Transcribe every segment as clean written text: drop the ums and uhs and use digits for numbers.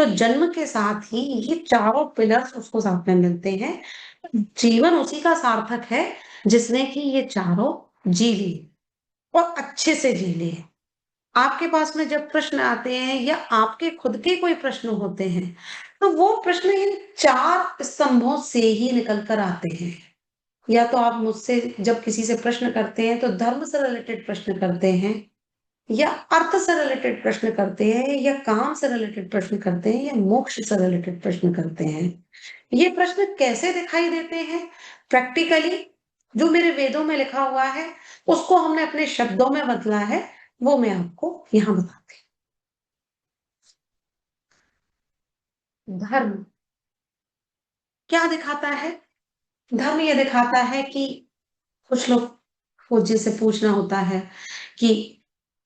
तो जन्म के साथ ही ये चारों पिलर्स उसको साथ में मिलते हैं। जीवन उसी का सार्थक है जिसने कि ये चारों जी लिए और अच्छे से जी लिए। आपके पास में जब प्रश्न आते हैं या आपके खुद के कोई प्रश्न होते हैं, तो वो प्रश्न इन 4 स्तंभों से ही निकल कर आते हैं। या तो आप मुझसे जब किसी से प्रश्न करते हैं, तो धर्म से रिलेटेड प्रश्न करते हैं, या अर्थ से रिलेटेड प्रश्न करते हैं, या काम से रिलेटेड प्रश्न करते हैं, या मोक्ष से रिलेटेड प्रश्न करते हैं। ये प्रश्न कैसे दिखाई देते हैं? प्रैक्टिकली जो मेरे वेदों में लिखा हुआ है, उसको हमने अपने शब्दों में बदला है, वो मैं आपको यहाँ बताती हूँ। धर्म क्या दिखाता है? धर्म ये दिखाता है कि कुछ लोग को जिससे पूछना होता है कि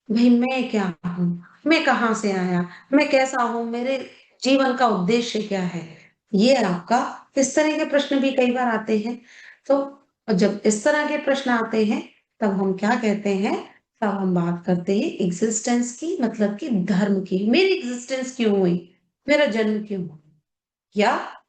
भई मैं क्या हूँ? मैं कहाँ से आया? मैं कैसा हूँ? मेरे जीवन का उद्देश्य क्या है? ये आपका इस तरह के प्रश्न भी कई बार आते हैं। तो जब इस तरह के प्रश्न आते हैं, तब हम क्या कहते हैं? तब हम बात करते हैं एग्ज़िस्टेंस की, मतलब कि धर्म की। मेरी एग्ज़िस्टेंस क्यों हुई? मेरा जन्म क्यों हुआ? या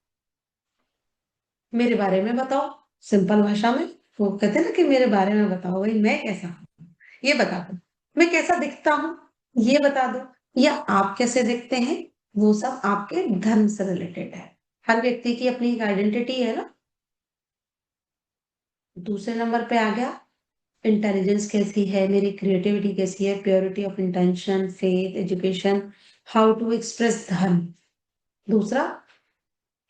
मेरे बारे में बताओ, सिंपल भाषा में। वो कहते हैं ना कि मेरे बारे में बताओ, भई मैं कैसा हूँ? ये बता दो। मैं कैसा दिखता हूँ? ये बता दो। या आप कैसे दिखते हैं? वो सब आपके धर्म से रिलेटेड है। हर व्यक्ति की अपनी एक आइडेंटिटी है ना? दूसरे नंबर पे आ गया इंटेलिजेंस कैसी है, मेरी क्रिएटिविटी कैसी है, purity of intention, faith, education, how to express dharma. दूसरा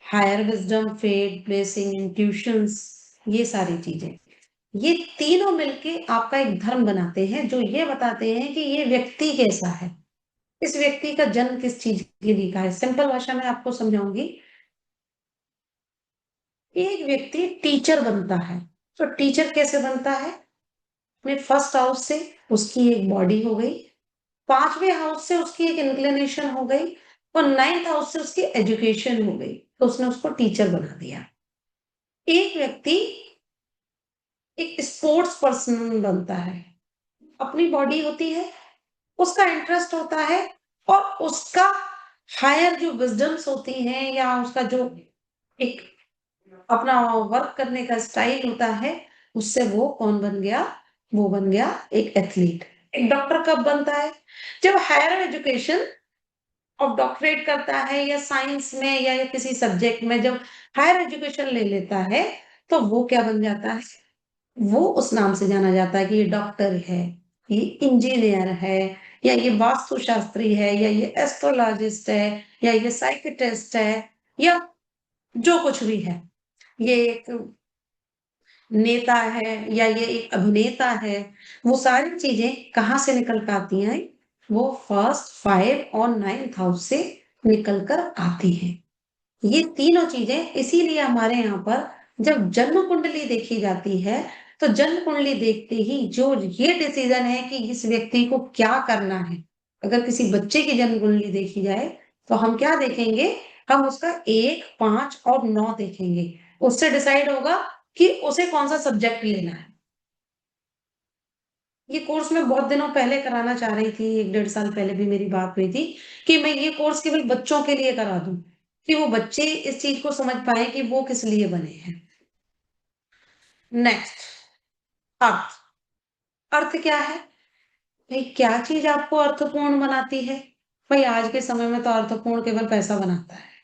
higher wisdom, faith, blessing, intuitions, ये सारी चीज़ें। ये तीनों मिलके आपका एक धर्म बनाते हैं, जो ये बताते हैं कि ये व्यक्ति कैसा है। इस व्यक्ति का जन्म किस चीज़ के लिए का है। सिंपल भाषा में आपको समझाऊँगी। एक व्यक्ति टीचर बनता है, तो टीचर कैसे बनता है? अपने फर्स्ट हाउस से उसकी एक बॉडी हो गई, 5वें हाउस से उसकी एक इंक्लिनेशन हो गई और 9th हाउस से उसकी एजुकेशन हो गई, तो उसने उसको टीचर बना दिया। एक व्यक्ति एक स्पोर्ट्स पर्सन बनता है, अपनी बॉडी होती है, उसका इंटरेस्ट होता है और उसका हायर जो विज़डम्स होती हैं या उसका जो एक अपना वर्क करने का स्टाइल होता है, उससे वो कौन बन गया? वो बन गया एक एथलीट। एक डॉक्टर कब बनता है? जब हायर एजुकेशन और डॉक्टरेट करता है या साइंस में या किसी सब्जेक्ट में जब हायर एजुकेशन ले लेता है, तो वो क्या बन जाता है? वो उस नाम से जाना जाता है कि ये डॉक्टर है, ये इंजीनियर है, या ये वास्तुशास्त्री है, या ये एस्ट्रोलॉजिस्ट है, या ये साइकियाट्रिस्ट है, या जो कुछ भी है। ये एक नेता है या ये एक अभिनेता है, वो सारी चीज़ें कहाँ से निकल कर आती हैं? वो फर्स्ट 5 और 9th हाउस से निकल कर आती हैं। ये तीनों चीज़ें इसीलिए हमारे यहाँ पर जब जन्म कुंडली देखी जाती है, तो जन्म कुंडली देखते ही जो ये डिसीज़न है कि इस व्यक्ति को क्या करना है। अगर किसी बच्चे की जन्म कुंडली देखी जाए, तो हम क्या देखेंगे? हम उसका 1, 5 और 9 देखेंगे। उससे डिसाइड होगा कि उसे कौन-सा सब्जेक्ट लेना है। ये कोर्स मैं बहुत दिनों पहले कराना चाह रही थी, 1 डेढ़ साल पहले भी मेरी बात हुई थी कि मैं ये कोर्स केवल बच्चों के लिए करा दूँ, कि वो बच्चे इस चीज़ को समझ पाएँ कि वो किस लिए बने हैं। नेक्स्ट अर्थ। अर्थ क्या है? भई क्या चीज़ आपको अर्थपूर्ण बनाती है? भई आज के समय में तो अर्थपूर्ण केवल पैसा बनाता है।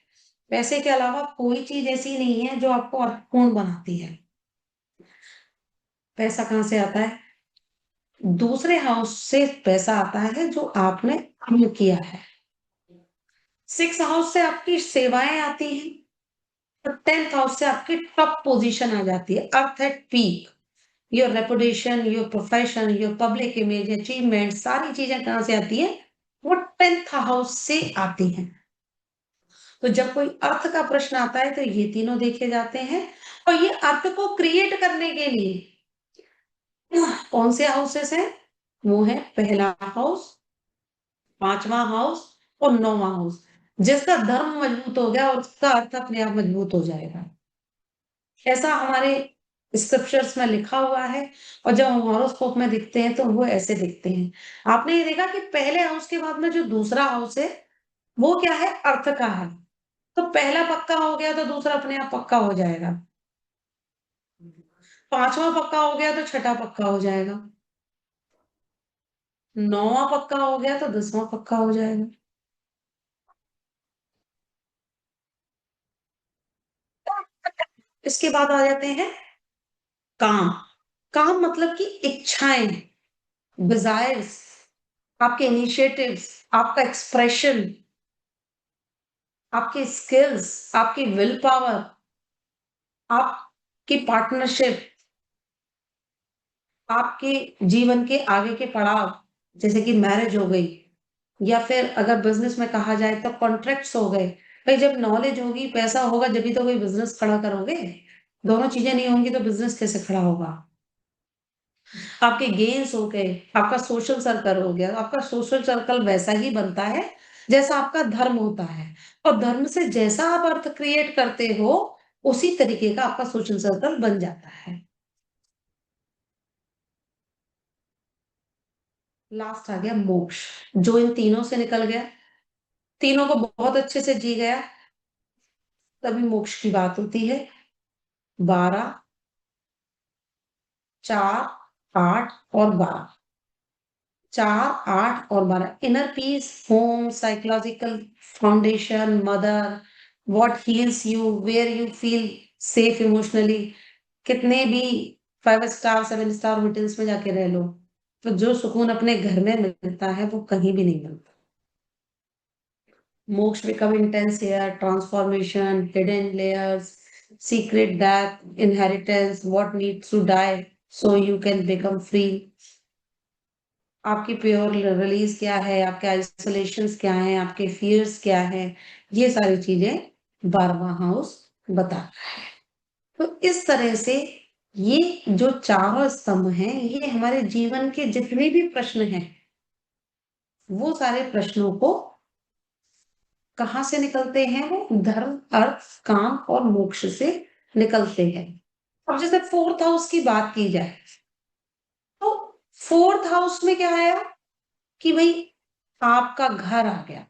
पैसे के अलावा कोई चीज़ ऐसी नहीं है जो आपको अर्थपूर्ण बनाती है। पैसा कहाँ से आता है? दूसरे हाउस से पैसा आता है जो आपने काम किया है। 6 हाउस से आपकी सेवाएँ आती हैं और 10th हाउस से आपकी टॉप पोज़ीशन आ जाती है। Earth at peak, your reputation, your profession, your public image, achievement सारी चीज़ें कहाँ से आती हैं? वो 10th हाउस से आती हैं। तो जब कोई अर्थ का प्रश्न आता है तो ये तीनों देखे जाते हैं और ये अर्थ को क्रिएट करने के लिए कौन से हाउसेस हैं? वो है पहला हाउस, 5वां हाउस और 9वां हाउस। जिसका धर्म मजबूत हो गया और उसका अर्थ अपने आप मजबूत हो जाएगा। ऐसा हमारे स्क्रिप्चर्स में लिखा हुआ है और जब हम हॉरोस्कोप में दिखते हैं तो वो ऐसे दिखते हैं। आपने ये देखा कि पहले हाउस के बाद में जो दूसरा हाउस है, वो क्या है? अर्थ का है। तो पहला पक्का हो गया तो दूसरा अपने आप पक्का हो जाएगा। पांचवा पक्का हो गया तो छठा पक्का हो जाएगा। नौवां पक्का हो गया तो 10वां पक्का हो जाएगा। इसके बाद आ जाते हैं काम। काम मतलब कि इच्छाएं, डिजायर्स, आपके इनिशिएटिव्स, आपका एक्सप्रेशन, आपके स्किल्स, आपकी विल पावर, आपकी पार्टनरशिप, आपके जीवन के आगे के पड़ाव, जैसे कि मैरिज हो गई, या फिर अगर बिजनेस में कहा जाए तो कॉन्ट्रैक्ट्स हो गए। भाई जब नॉलेज होगी, पैसा होगा, जब तो कोई बिजनेस खड़ा करोगे। दोनों चीजें नहीं होंगी तो बिजनेस कैसे खड़ा होगा? आपके गेन्स हो गए, आपका सोशल सर्कल हो गया, आपका सोशल सर्कल वैसा ही बनता है जैसा आपका धर्म होता है। और धर्म से जैसा आप अर्थ क्रिएट करते हो, उसी तरीके का आपका सोशल सर्कल बन जाता है। लास्ट आ गया मोक्ष, जो इन तीनों से निकल गया, तीनों को बहुत अच्छे से जी गया, तभी मोक्ष की बात होती है। 12, 4, 8 और 12। 4, 8 और 12 inner peace, home, psychological foundation, mother, what heals you, where you feel safe emotionally. कितने भी 5 स्टार 7 स्टार होटल्स में जाके रह लो, तो जो सुकून अपने घर में मिलता है वो कहीं भी नहीं मिलता। मोक्ष become intense here, transformation, hidden layers, secret death, inheritance, what needs to die so you can become free। आपकी प्योर रिलीज क्या है, आपके आइसोलेशंस क्या है, आपके फियर्स क्या है, ये सारी चीजें 12वां हाउस बताता है। तो इस तरह से ये जो चारों स्तंभ हैं, ये हमारे जीवन के जितने भी प्रश्न हैं, वो सारे प्रश्नों को कहाँ से निकलते हैं? वो धर्म, अर्थ, काम और मोक्ष से निकलते हैं। अब जैसे फोर्थ हाउस की बात की जाए, तो फोर्थ हाउस में क्या आया कि भाई आपका घर आ गया।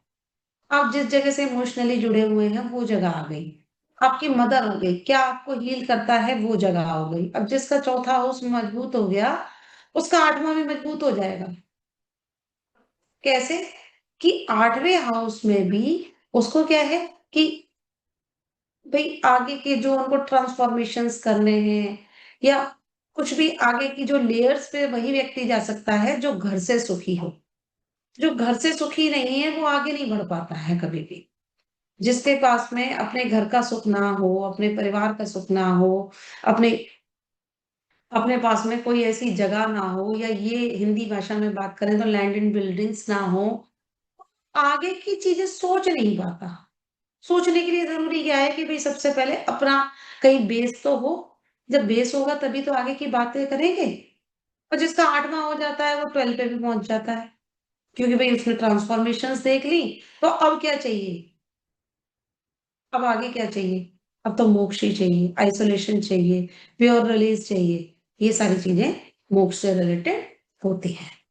आप जिस जगह से इमोशनली जुड़े हुए हैं वो जगह आ गई। आपकी मदर हो गई, क्या आपको हील करता है वो जगह हो गई। अब जिसका चौथा हाउस मजबूत हो गया, उसका आठवां भी मजबूत हो जाएगा। कैसे? कि आठवें हाउस में भी उसको क्या है कि भाई आगे के जो उनको ट्रांसफॉर्मेशंस करने हैं, या कुछ भी आगे की जो लेयर्स पे, वही व्यक्ति जा सकता है जो घर से सुखी हो। जो घर से सुखी नहीं है वो आगे नहीं बढ़ पाता है कभी भी। जिसके पास में अपने घर का सुख ना हो, अपने परिवार का सुख ना हो, अपने अपने पास में कोई ऐसी जगह ना हो, या ये हिंदी भाषा में बात करें तो लैंड एंड बिल्डिंग्स ना हो, आगे की चीजें सोच नहीं पाता। सोचने के लिए ज़रूरी क्या है कि भई सबसे पहले अपना कहीं बेस तो हो। जब बेस होगा तभी तो आगे की बातें करेंगे। और जिसका 8वाँ हो जाता है वो 12 पे भी पहुँच जाता है। क्योंकि भई उसने ट्रांसफॉर्मेशंस देख ली, तो अब क्या चाहिए? अब आगे क्या चाहिए? अब तो मोक्ष ही चाहिए, आइसोलेशन चाहिए, प्योर रिलीज़ चाहिए। ये सारी चीज़ें मोक्ष से रिलेटेड होती हैं।